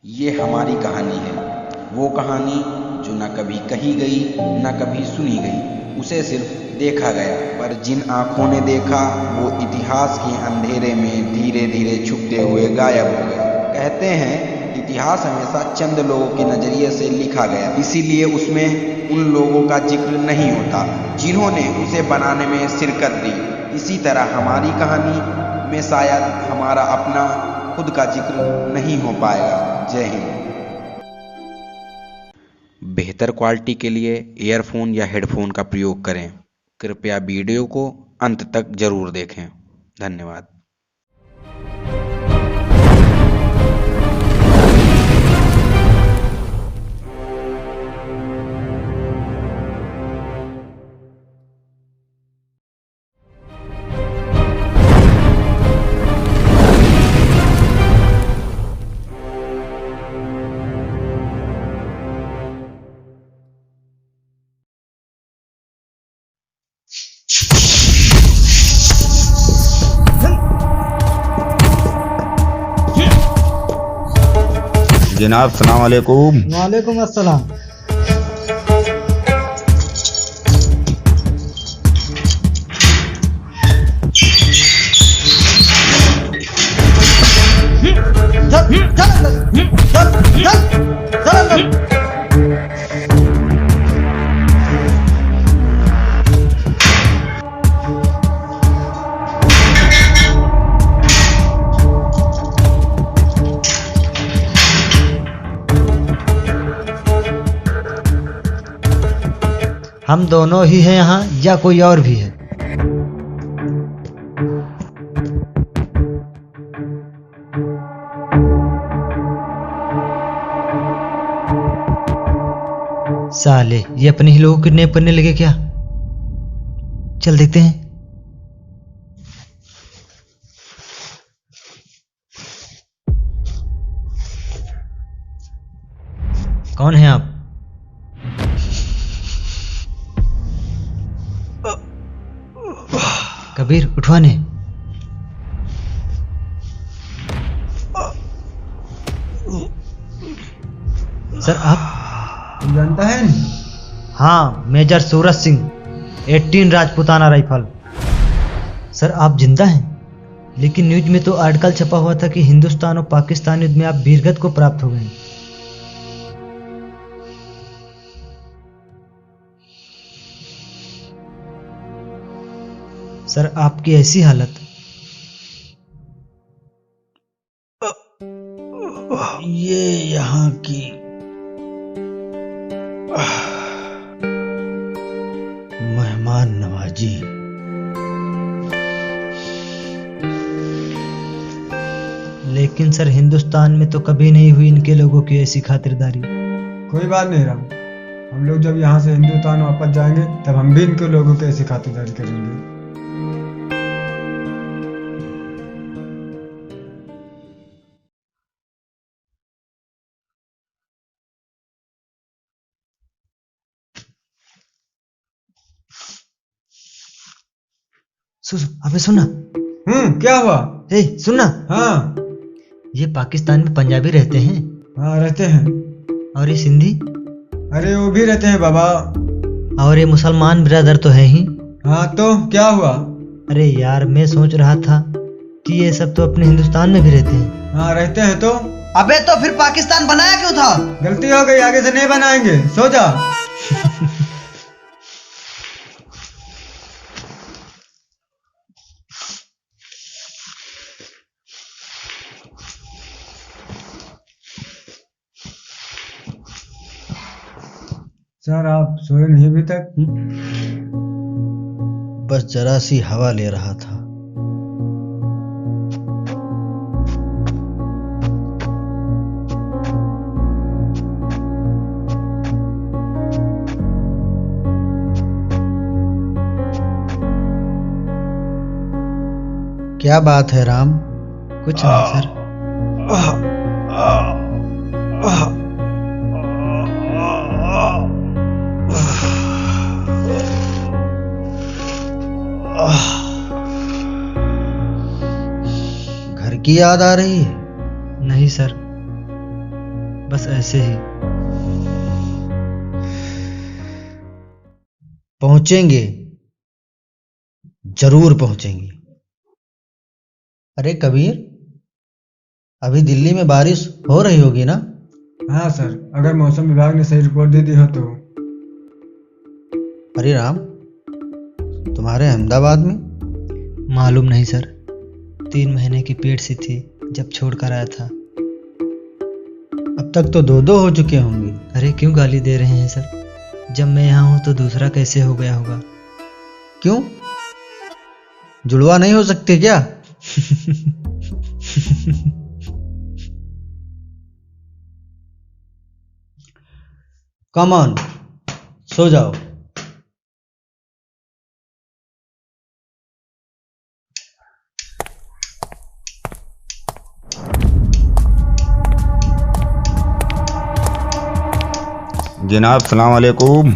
ये हमारी कहानी है, वो कहानी जो न कभी कही गई न कभी सुनी गई, उसे सिर्फ देखा गया। पर जिन आँखों ने देखा वो इतिहास के अंधेरे में धीरे धीरे छुपते हुए गायब हो गए। कहते हैं इतिहास हमेशा चंद लोगों के नज़रिए से लिखा गया, इसीलिए उसमें उन लोगों का जिक्र नहीं होता जिन्होंने उसे बनाने में शिरकत दी। इसी तरह हमारी कहानी में शायद हमारा अपना खुद का जिक्र नहीं हो पाएगा। जय हिंद। बेहतर क्वालिटी के लिए ईयरफोन या हेडफोन का प्रयोग करें। कृपया वीडियो को अंत तक जरूर देखें। धन्यवाद। जनाब सलाम अलैकुम। वालेकुम अस्सलाम। हम दोनों ही हैं यहाँ या कोई और भी है? साले ये अपने ही लोगों को किडनैप करने लगे क्या? चल देखते हैं। कौन है आप? कबीर उठवाने। सर आप जानता है? हाँ, major Suraj Singh, 18 Rajputana rifle. Sir आप जिंदा हैं, लेकिन न्यूज में तो आर्टिकल छपा हुआ था कि हिंदुस्तान और पाकिस्तान युद्ध में आप वीरगति को प्राप्त हो गए। सर आपकी ऐसी हालत। ये यहाँ की मेहमान नवाजी। लेकिन सर हिंदुस्तान में तो कभी नहीं हुई इनके लोगों की ऐसी खातिरदारी। कोई बात नहीं राम, हम लोग जब यहाँ से हिंदुस्तान वापस जाएंगे तब हम भी इनके लोगों की ऐसी खातिरदारी करेंगे। अबे सुनना। क्या हुआ? ए सुनना। हाँ ये पाकिस्तान में पंजाबी रहते हैं। हाँ रहते हैं। और ये सिंधी? अरे वो भी रहते हैं बाबा। और ये मुसलमान ब्रदर तो है ही। हाँ तो क्या हुआ? अरे यार मैं सोच रहा था कि ये सब तो अपने हिंदुस्तान में भी रहते हैं। हाँ रहते हैं तो। अबे तो फिर पाकिस्तान बनाया क्यों था? गलती हो गई, आगे से नहीं बनाएंगे, सो जा। सर आप सोए नहीं अभी तक? बस जरा सी हवा ले रहा था। क्या बात है राम? कुछ नहीं सर। घर की याद आ रही है? नहीं सर। बस ऐसे ही। पहुंचेंगे, जरूर पहुंचेंगे। अरे कबीर, अभी दिल्ली में बारिश हो रही होगी ना? हाँ सर, अगर मौसम विभाग ने सही रिपोर्ट दे दी हो तो। अरे राम, तुम्हारे अहमदाबाद में? मालूम नहीं सर, 3 महीने की पेट सी थी जब छोड़ कर आया था। अब तक तो 2 हो चुके होंगे। अरे क्यों गाली दे रहे हैं सर? जब मैं यहाँ हूँ तो दूसरा कैसे हो गया होगा? क्यों, जुड़वा नहीं हो सकते क्या? कम ऑन, सो जाओ। जनाब सलाम अलैकुम।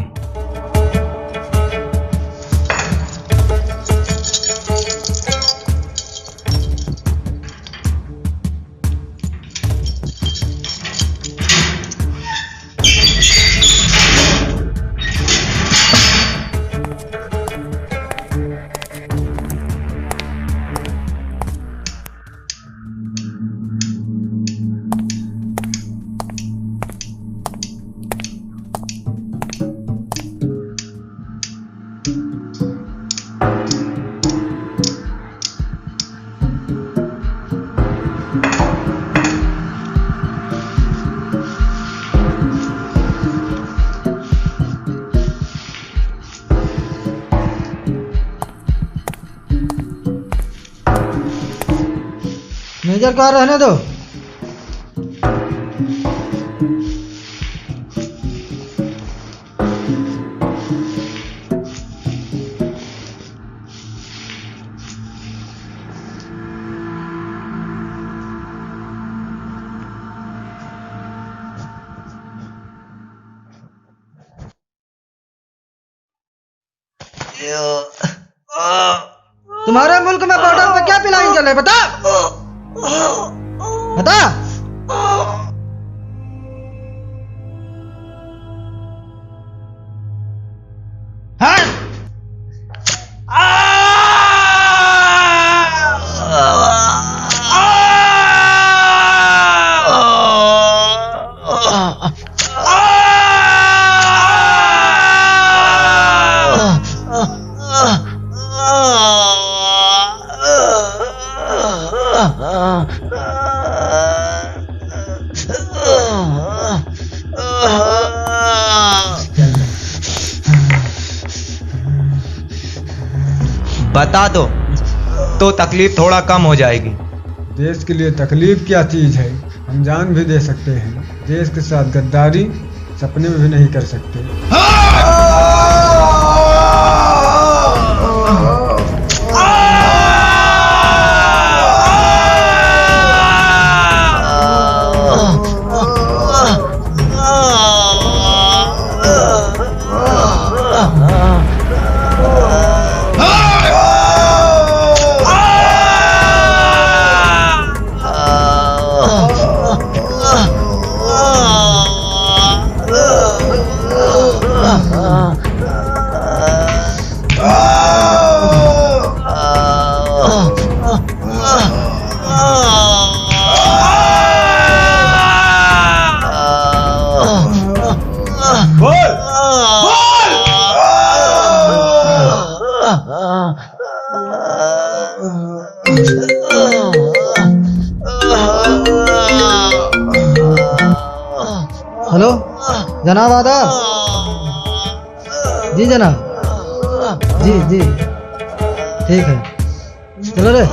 मेजर कहाँ रहने दो। तुम्हारे मुल्क में बॉर्डर पे क्या पिलाएंगे चले, बता बता। हाँ? बता दो तो तकलीफ थोड़ा कम हो जाएगी। देश के लिए तकलीफ क्या चीज़ है, हम जान भी दे सकते हैं। देश के साथ गद्दारी सपने में भी नहीं कर सकते। हेलो जनाब, आदाब। जी जनाब, जी जी ठीक है, चलो रे।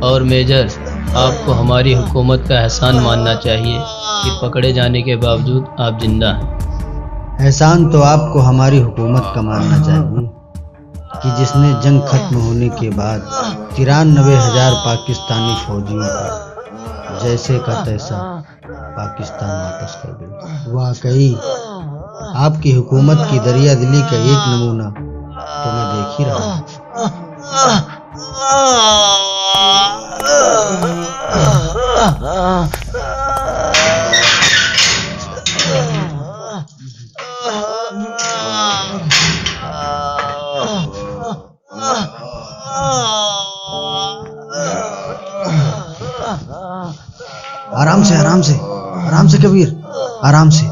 और मेजर, आपको हमारी हुकूमत का एहसान मानना चाहिए कि पकड़े जाने के बावजूद आप जिंदा हैं। एहसान तो आपको हमारी हुकूमत का मानना चाहिए कि जिसने जंग खत्म होने के बाद 93,000 पाकिस्तानी फौजियों को जैसे का तैसा पाकिस्तान वापस कर दिया। वाकई आपकी हुकूमत की दरिया दिली का एक नमूना तो मैं देख ही रहा हूं। आराम से आराम से आराम से कबीर, आराम से।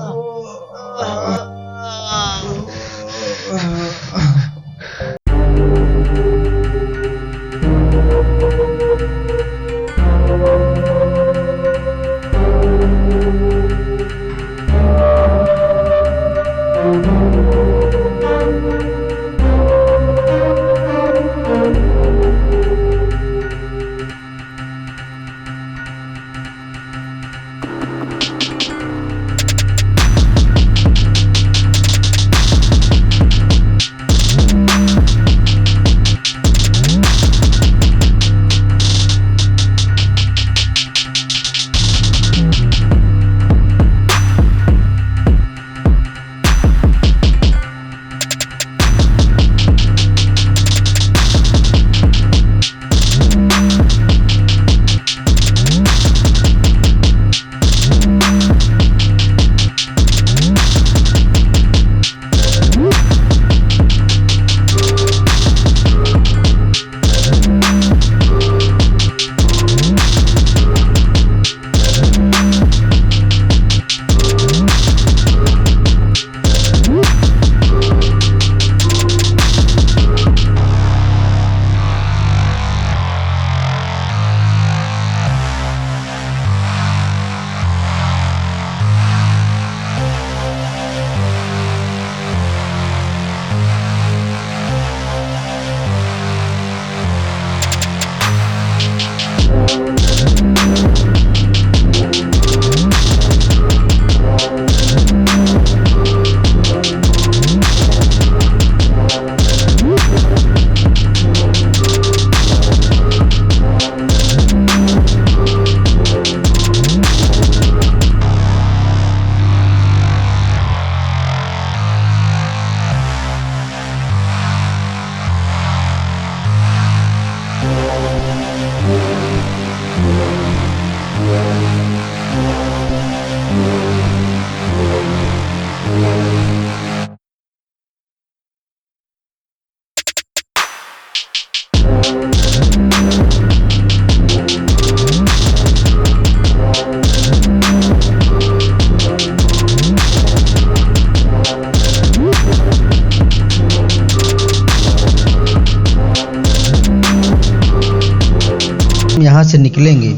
यहाँ से निकलेंगे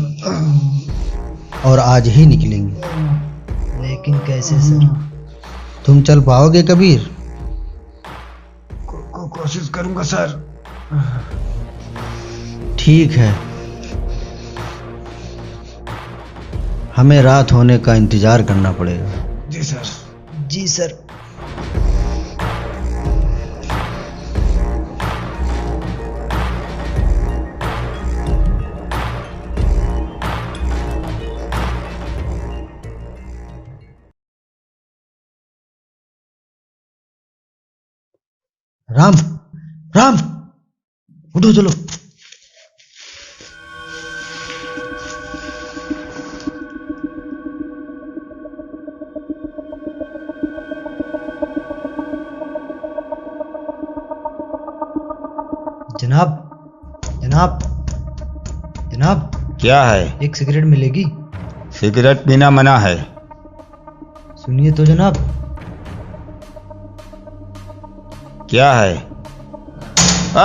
और आज ही निकलेंगे। लेकिन कैसे सर? तुम चल पाओगे कबीर? कोशिश करूंगा सर। ठीक है, हमें रात होने का इंतजार करना पड़ेगा। जी सर। जी सर। राम, राम, उठो चलो। जनाब, जनाब, जनाब, क्या है? एक सिगरेट मिलेगी? सिगरेट पीना मना है। सुनिए तो जनाब। क्या है? आ,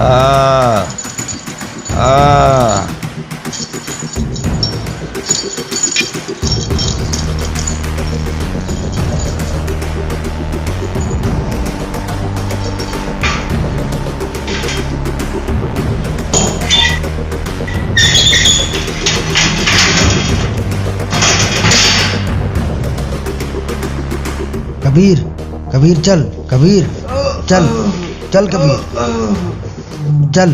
आ, आ, कबीर, कबीर चल, कबीर चल, चल कबीर चल।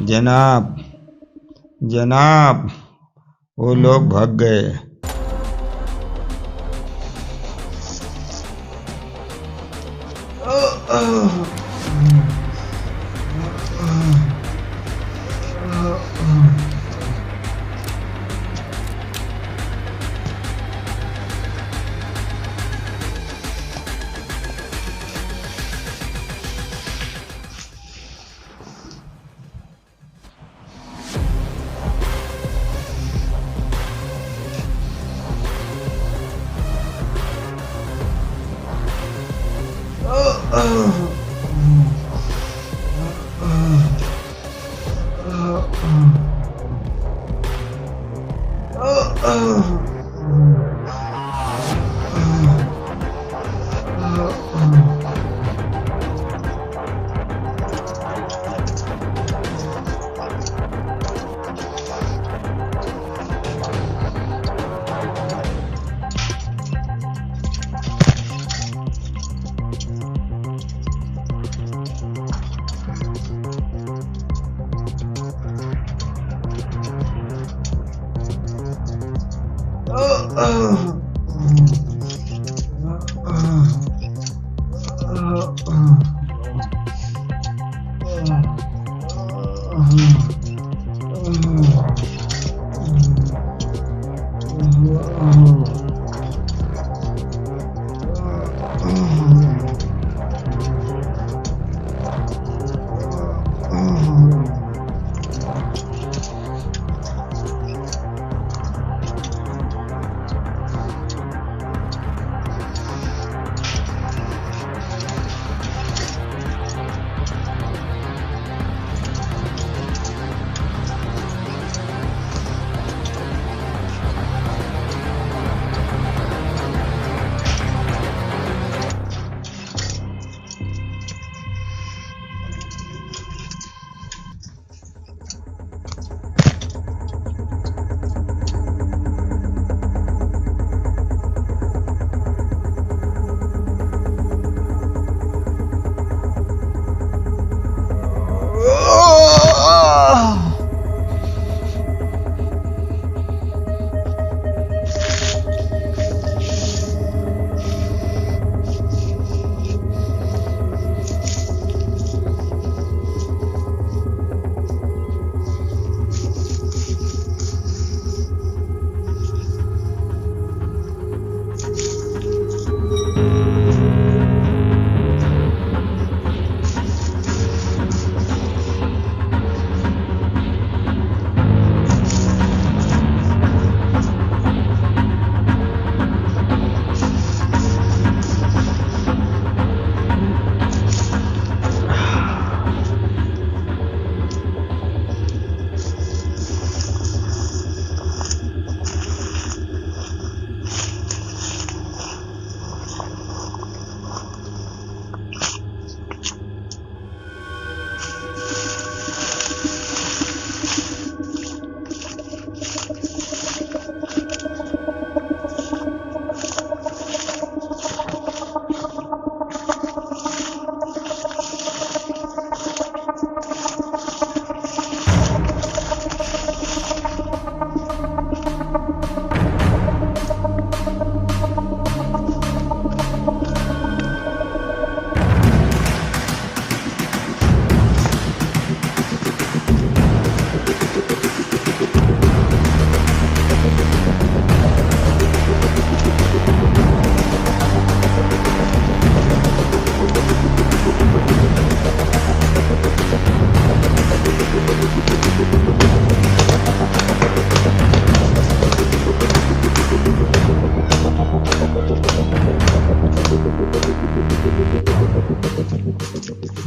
जनाब, जनाब, वो लोग भाग गए।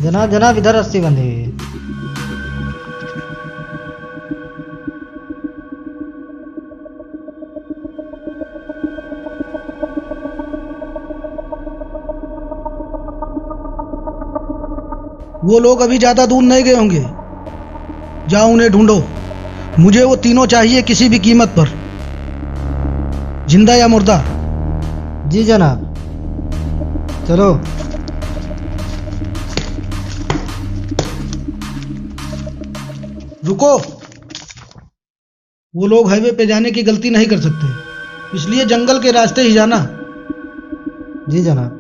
जनाब जनाब इधर रस्सी बंधी हुई है। वो लोग अभी ज़्यादा दूर नहीं गए होंगे। जाओ उन्हें ढूंढो। मुझे वो तीनों चाहिए किसी भी कीमत पर, जिंदा या मुर्दा। जी जनाब। चलो। रुको। वो लोग हाईवे पे जाने की गलती नहीं कर सकते, इसलिए जंगल के रास्ते ही जाना। जी जनाब।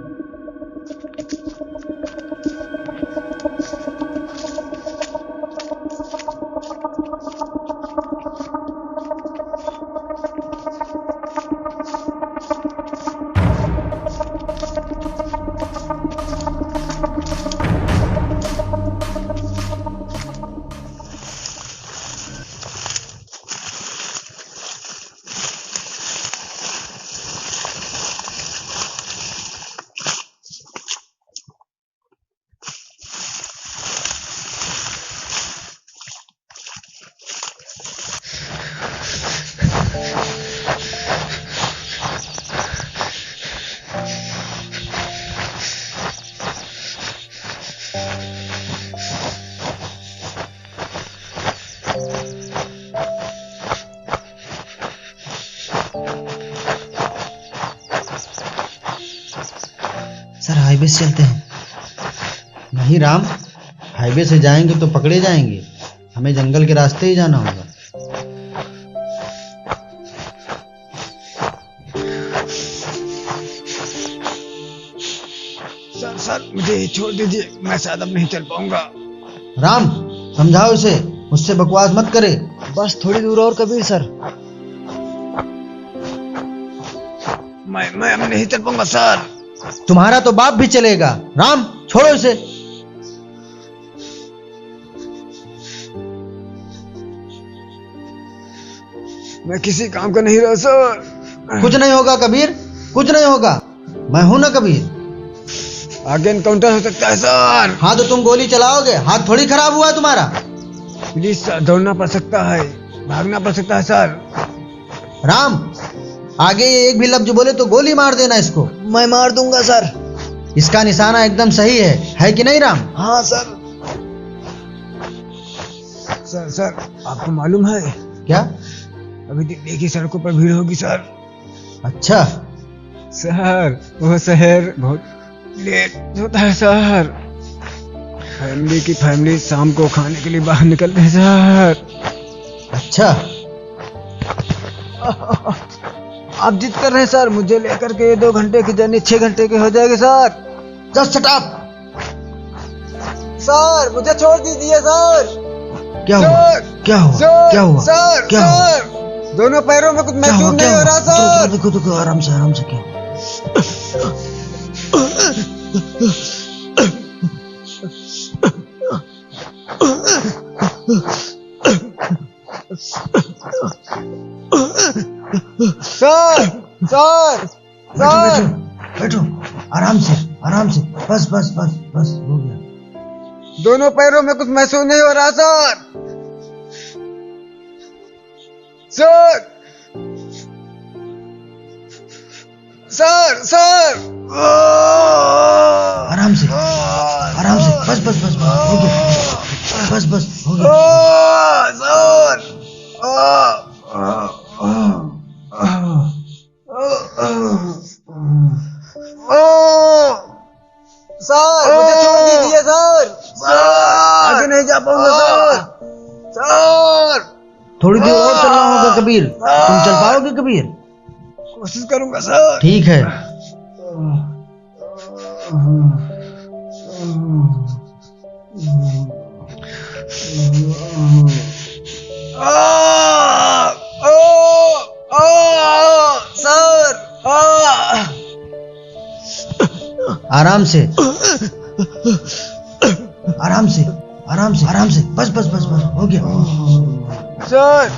सर हाईवे से चलते हैं। नहीं राम, हाईवे से जाएंगे तो पकड़े जाएंगे। हमें जंगल के रास्ते ही जाना होगा। सर मुझे छोड़ दीजिए, मैं शायद अब नहीं चल पाऊंगा। राम समझाओ इसे, मुझसे बकवास मत करे। बस थोड़ी दूर और कबीर सर। मैं अब नहीं चल पाऊंगा सर। तुम्हारा तो बाप भी चलेगा। राम छोड़ो इसे। मैं किसी काम का नहीं रहा सर। कुछ नहीं होगा कबीर, कुछ नहीं होगा। मैं हूं ना कबीर। आगे एनकाउंटर हो सकता है सर। हाँ तो तुम गोली चलाओगे, हाथ थोड़ी खराब हुआ है तुम्हारा। प्लीज सर, दौड़ना पड़ सकता है, भागना पड़ सकता है सर। राम आगे ये एक भी लफ्ज बोले तो गोली मार देना इसको। मैं मार दूंगा सर। इसका निशाना एकदम सही है कि नहीं राम? हाँ सर। सर आपको मालूम है क्या? अभी दिल्ली की सड़कों पर भीड़ होगी सर। अच्छा सर वो शहर बहुत लेट होता है सर। फैमिली शाम को खाने के लिए बाहर निकलते हैं सर। अच्छा आप जिद कर रहे हैं सर, मुझे लेकर के 2 घंटे की जर्नी 6 घंटे की हो जाएगी sir. Just shut up. Sir मुझे छोड़ दीजिए सर। क्या हुआ? क्या हुआ? क्या हुआ? सर क्या हुआ? दोनों पैरों में कुछ महसूस नहीं हो रहा सर। देखो आराम से क्या? सर बैठो आराम से। बस हो गया। दोनों पैरों में कुछ महसूस नहीं हो रहा सर। आराम से बस हो गया। बस हो गया। सर मुझे छोड़ दीजिए सर। आगे नहीं जा पाऊंगा सर। थोड़ी देर और चलना होगा कबीर। तुम चल पाओगे कबीर? कोशिश करूंगा सर। ठीक है। आराम से बस हो गया। सर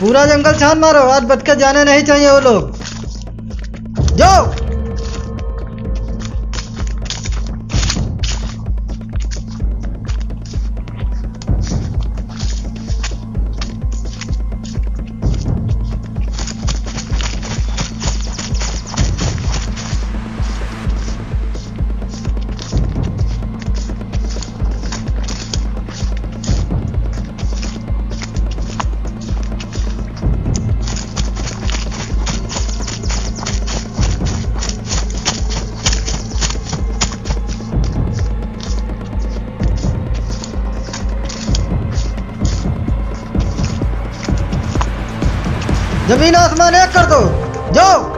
पूरा जंगल छान मारो, आज बचकर जाने नहीं चाहिए वो लोग। जाओ। जमीन आसमान एक कर दो, जाओ।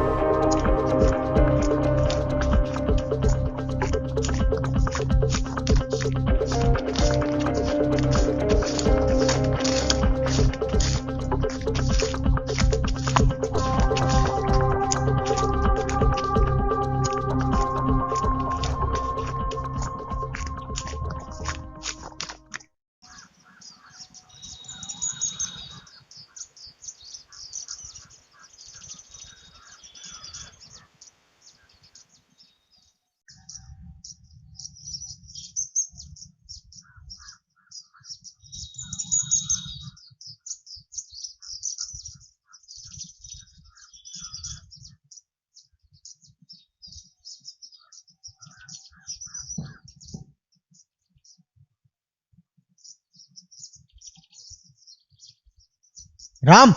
राम,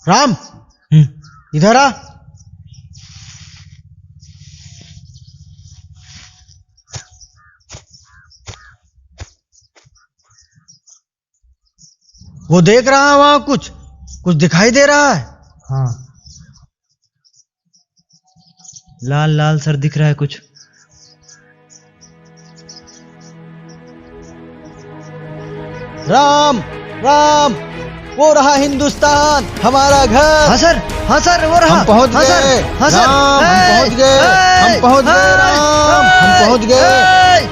राम, इधर आ। वो देख रहा है वहां कुछ कुछ दिखाई दे रहा है। हाँ, लाल लाल सर दिख रहा है कुछ। राम, राम, वो रहा हिंदुस्तान, हमारा घर। हाँ सर, हाँ सर, वो रहा। हम पहुंच हाँ सर, गए। हाँ सर, राम, हम पहुंच गए। हम पहुंच गए राम, हम पहुंच गए।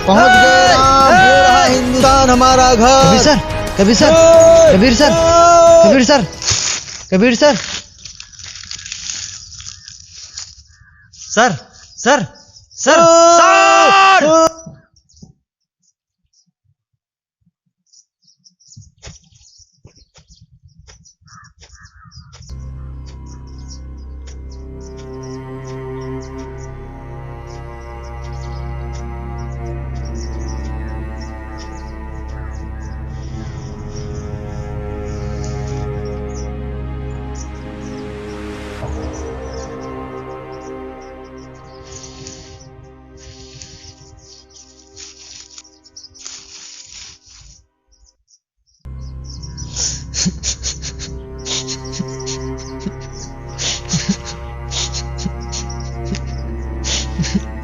पहुंच गए राम, वो रहा हिंदुस्तान, हमारा घर। Kabir sir, Kabir sir, Kabir sir, Kabir sir, Kabir sir, sir, sir, sir, sir.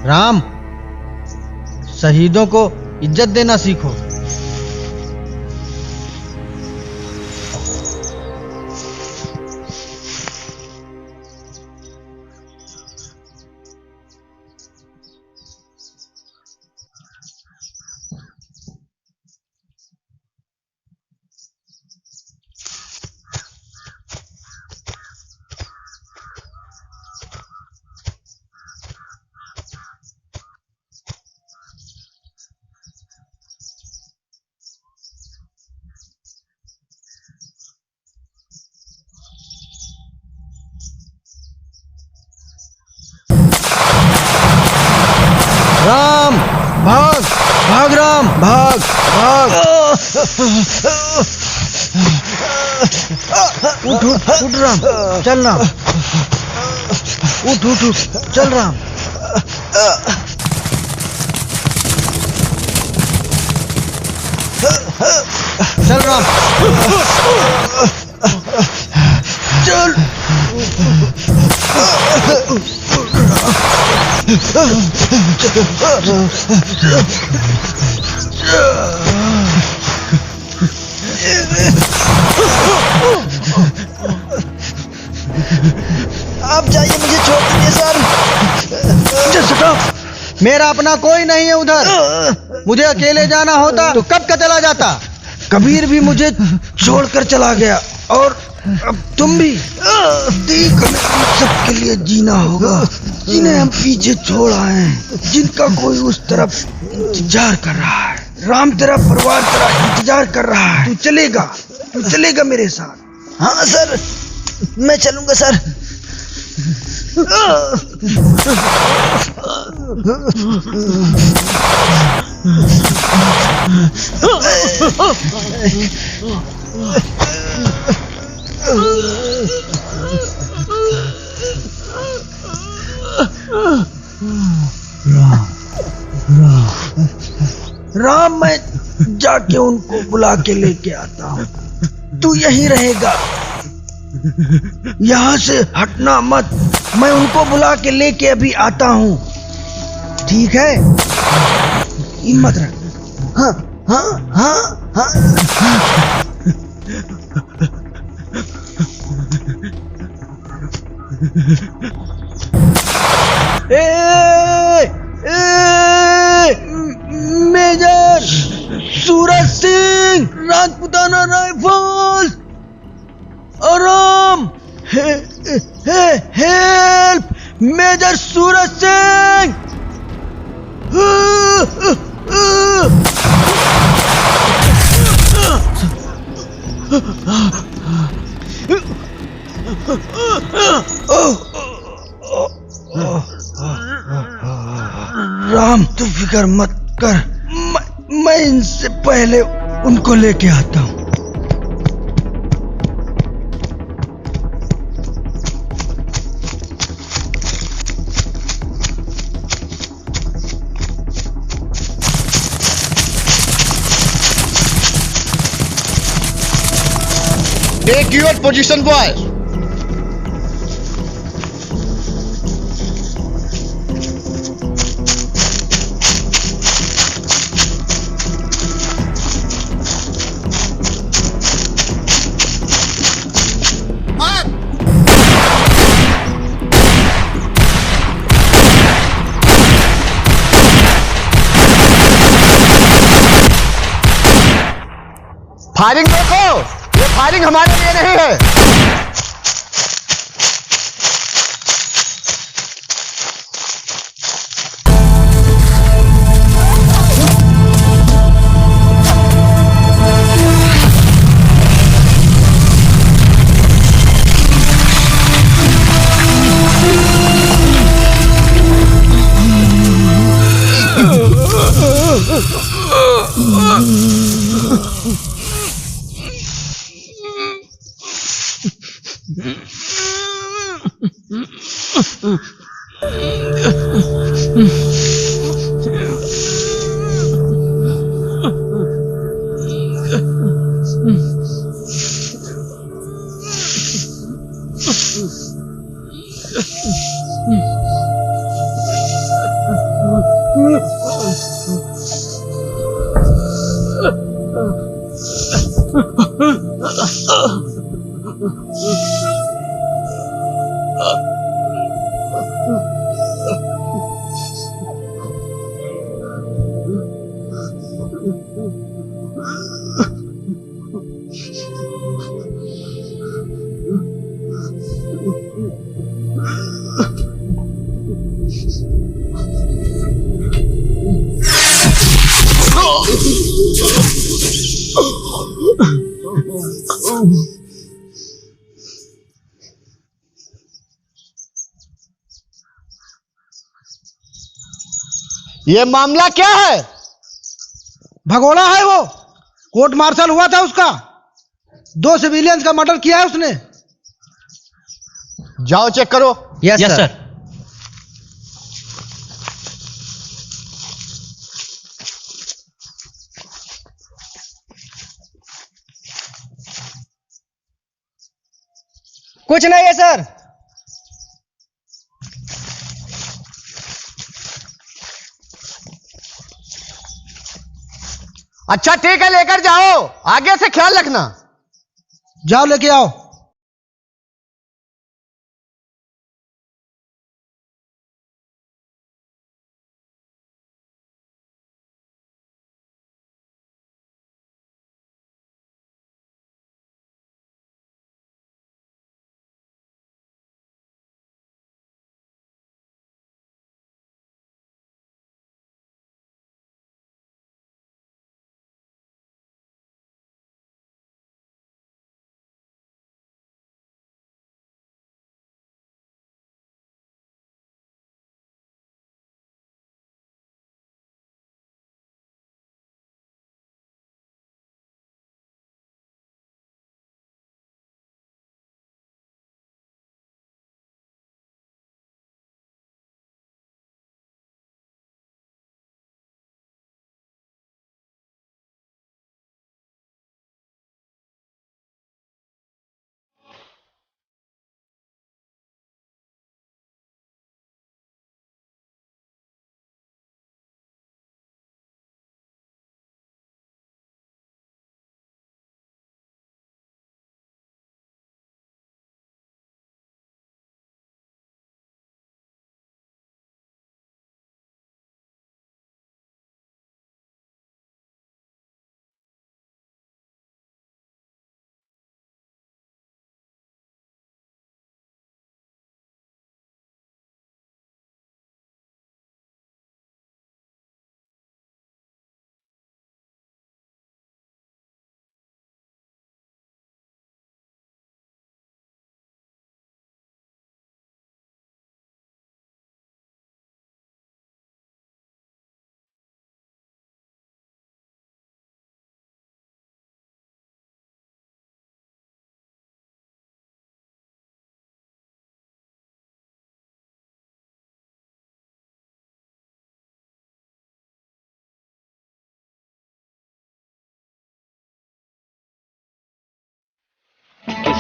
Ram, शहीदों को इज्जत देना सीखो। राम, भाग, भाग राम, भाग, भाग। उठ, उठ, उठ राम, चल राम, उठ, उठ, उठ, चल राम। चल राम, चल। आप जाइए, मुझे छोड़ दीजिए सर। मेरा अपना कोई नहीं है उधर। मुझे अकेले जाना होता तो कब का चला जाता। कबीर भी मुझे छोड़कर चला गया और अब तुम भी। के लिए जीना होगा, जिन्हें हम पीछे छोड़ आए हैं, जिनका कोई उस तरफ इंतजार कर रहा है। राम तेरा परिवार तेरा इंतजार कर रहा है। तू चलेगा मेरे साथ? हाँ सर, मैं चलूंगा सर। राम, मैं जाके उनको बुला के लेके आता हूँ। तू यहीं रहेगा, यहाँ से हटना मत। मैं उनको बुला के लेके अभी आता हूँ, ठीक है? हिम्मत रख। हाँ हाँ हाँ हाँ। Major Suraj Singh, Rajputana rifles. आराम। Help major Suraj Singh. राम, तू फिक्र मत कर, मैं इनसे पहले उनको लेके आता हूँ। Take your position, boys. Firing देखो, ये फायरिंग हमारे लिए नहीं है। ये मामला क्या है? भगोड़ा है वो, कोर्ट मार्शल हुआ था उसका। 2 सिविलियंस का मर्डर किया है उसने। जाओ चेक करो। Yes sir. कुछ नहीं है सर। अच्छा ठीक है, लेकर जाओ, आगे से ख्याल रखना। जाओ लेके आओ।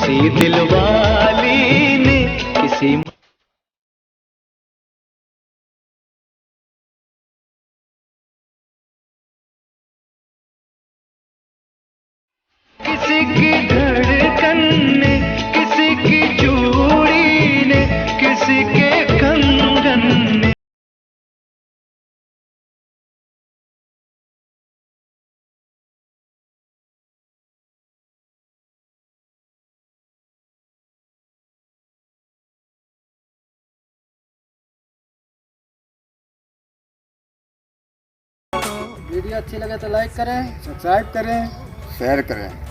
किसी दिलवाली ने किसी की धड़कन ने, किसी की चूड़ी ने, किसी के कंगन ने। वीडियो अच्छी लगे तो लाइक करें, सब्सक्राइब करें, शेयर करें।